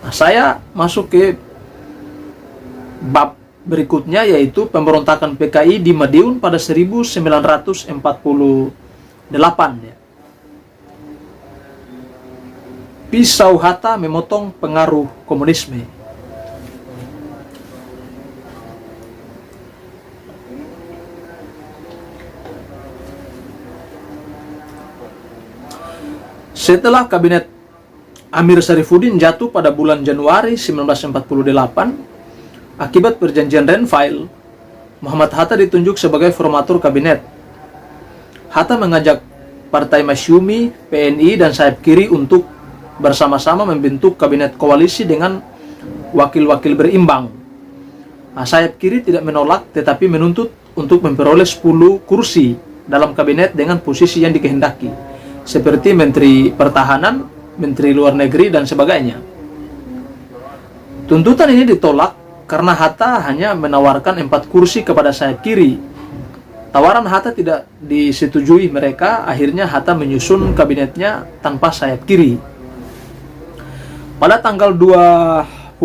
Nah, saya masuk ke bab berikutnya, yaitu pemberontakan PKI di Madiun pada 1948 ya. Pisau Hatta memotong pengaruh komunisme. Setelah kabinet Amir Syarifuddin jatuh pada bulan Januari 1948, akibat perjanjian Renville, Muhammad Hatta ditunjuk sebagai formatur kabinet. Hatta mengajak Partai Masyumi, PNI, dan sayap kiri untuk bersama-sama membentuk kabinet koalisi dengan wakil-wakil berimbang. Nah, sayap kiri tidak menolak, tetapi menuntut untuk memperoleh 10 kursi dalam kabinet dengan posisi yang dikehendaki, seperti Menteri Pertahanan, Menteri Luar Negeri, dan sebagainya. Tuntutan ini ditolak karena Hatta hanya menawarkan 4 kursi kepada sayap kiri. Tawaran Hatta tidak disetujui mereka, akhirnya Hatta menyusun kabinetnya tanpa sayap kiri. Pada tanggal 29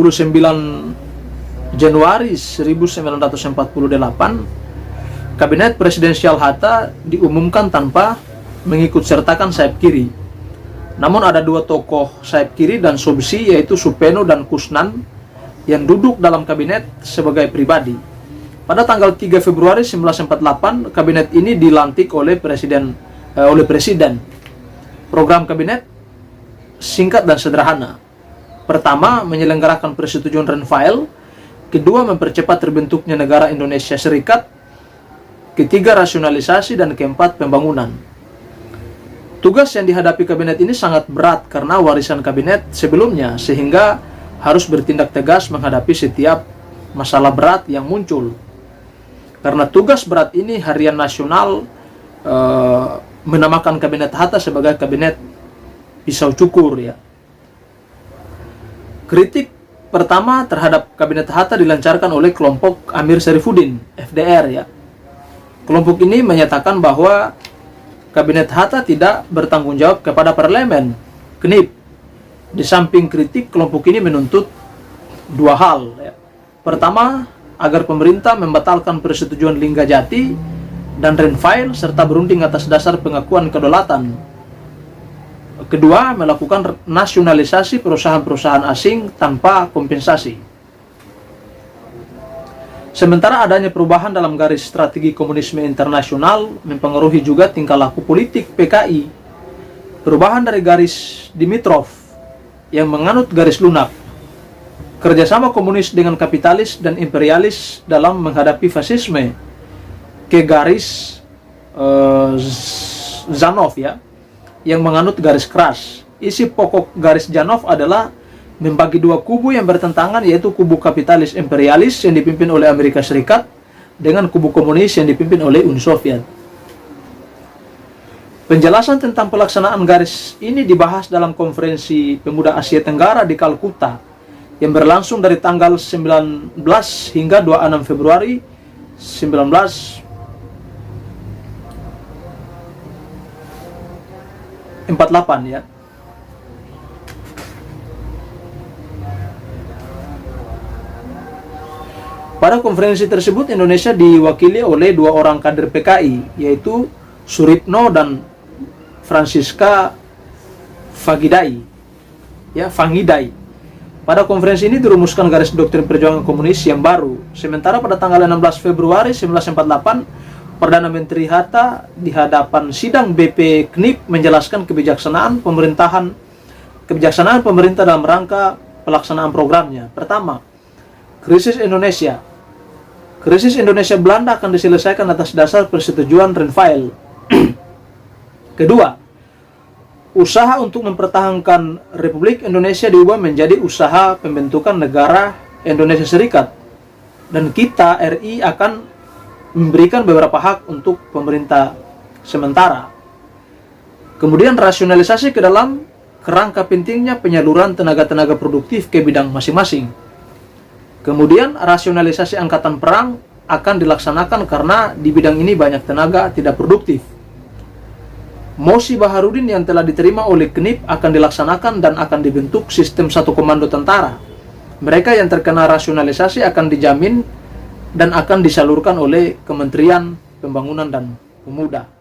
Januari 1948, kabinet presidensial Hatta diumumkan tanpa mengikut sertakan sayap kiri. Namun ada 2 tokoh sayap kiri dan Sobsi, yaitu Supeno dan Kusnan, yang duduk dalam kabinet sebagai pribadi. Pada tanggal 3 Februari 1948, kabinet ini dilantik oleh presiden. Program kabinet singkat dan sederhana. Pertama, menyelenggarakan persetujuan Renville. Kedua, mempercepat terbentuknya negara Indonesia Serikat. Ketiga, rasionalisasi. Dan keempat, pembangunan. Tugas yang dihadapi kabinet ini sangat berat karena warisan kabinet sebelumnya, sehingga harus bertindak tegas menghadapi setiap masalah berat yang muncul. Karena tugas berat ini, Harian Nasional menamakan kabinet Hatta sebagai kabinet pisau cukur ya. Kritik pertama terhadap kabinet Hatta dilancarkan oleh kelompok Amir Syarifuddin, FDR ya. Kelompok ini menyatakan bahwa kabinet Hatta tidak bertanggung jawab kepada parlemen, KNIP. Di samping kritik, kelompok ini menuntut 2 hal ya. Pertama, agar pemerintah membatalkan persetujuan Linggajati dan Renville serta berunding atas dasar pengakuan kedaulatan. Kedua, melakukan nasionalisasi perusahaan-perusahaan asing tanpa kompensasi. Sementara adanya perubahan dalam garis strategi komunisme internasional mempengaruhi juga tingkah laku politik PKI. Perubahan dari garis Dimitrov yang menganut garis lunak, kerjasama komunis dengan kapitalis dan imperialis dalam menghadapi fasisme, ke garis Zhanov ya, yang menganut garis keras. Isi pokok garis Zhanov adalah membagi 2 kubu yang bertentangan, yaitu kubu kapitalis imperialis yang dipimpin oleh Amerika Serikat dengan kubu komunis yang dipimpin oleh Uni Soviet. Penjelasan tentang pelaksanaan garis ini dibahas dalam Konferensi Pemuda Asia Tenggara di Kalkuta yang berlangsung dari tanggal 19 hingga 26 Februari 1948 ya. Pada konferensi tersebut, Indonesia diwakili oleh 2 orang kader PKI, yaitu Suritno dan Francisca Fangidai. Pada konferensi ini dirumuskan garis doktrin perjuangan komunis yang baru. Sementara pada tanggal 16 Februari 1948, Perdana Menteri Hatta di hadapan sidang BP KNIP menjelaskan kebijaksanaan pemerintah dalam rangka pelaksanaan programnya. Pertama, krisis Indonesia. Krisis Indonesia Belanda akan diselesaikan atas dasar persetujuan Renville. Kedua, usaha untuk mempertahankan Republik Indonesia diubah menjadi usaha pembentukan negara Indonesia Serikat. Dan kita, RI, akan memberikan beberapa hak untuk pemerintah sementara. Kemudian rasionalisasi ke dalam kerangka pentingnya penyaluran tenaga-tenaga produktif ke bidang masing-masing. Kemudian rasionalisasi angkatan perang akan dilaksanakan karena di bidang ini banyak tenaga tidak produktif. Mosi Baharudin yang telah diterima oleh KNIP akan dilaksanakan dan akan dibentuk sistem satu komando tentara. Mereka yang terkena rasionalisasi akan dijamin dan akan disalurkan oleh Kementerian Pembangunan dan Pemuda.